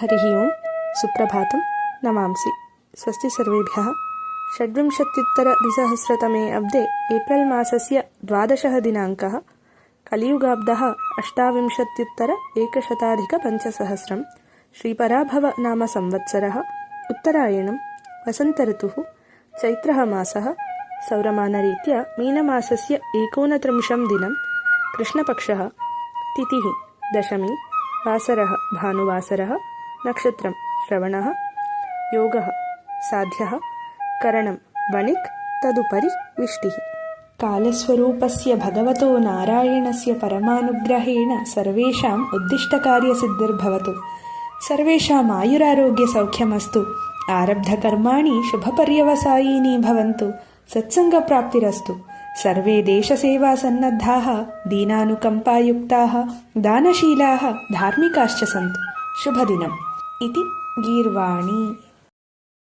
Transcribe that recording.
हरिः ओं सुप्रभातं नमांसि। स्वस्ति सर्वेभ्यः। 26-द्विसहस्रतमे अब्दे एप्रिल् मासस्य 12 दिनाङ्कः। कलियुगाब्दः 28-105 श्रीपराभव नाम संवत्सरः। उत्तरायणं वसन्तऋतुः। चैत्रः मासः। सौरमानरीत्या मीनमासस्य 29 दिनं। कृष्णपक्षः। तिथिः दशमी। वासरः भानुवासरः। नक्षत्रं श्रवणः। योगः साध्यः। करणं वणिक्। तदुपरि विष्टिः। कालस्वरूपस्य भगवतो नारायणस्य परमानुग्रहेण सर्वेषाम् उद्दिष्टकार्यसिद्धिर्भवतु। सर्वेषाम् आयुरारोग्यसौख्यमस्तु। आरब्धकर्माणि शुभपर्यवसायिनी भवन्तु। सत्सङ्गप्राप्तिरस्तु। सर्वे देशसेवासन्नद्धाः दीनानुकम्पायुक्ताः दानशीलाः धार्मिकाश्च सन्तु। शुभदिनम् इति गीर्वाणी।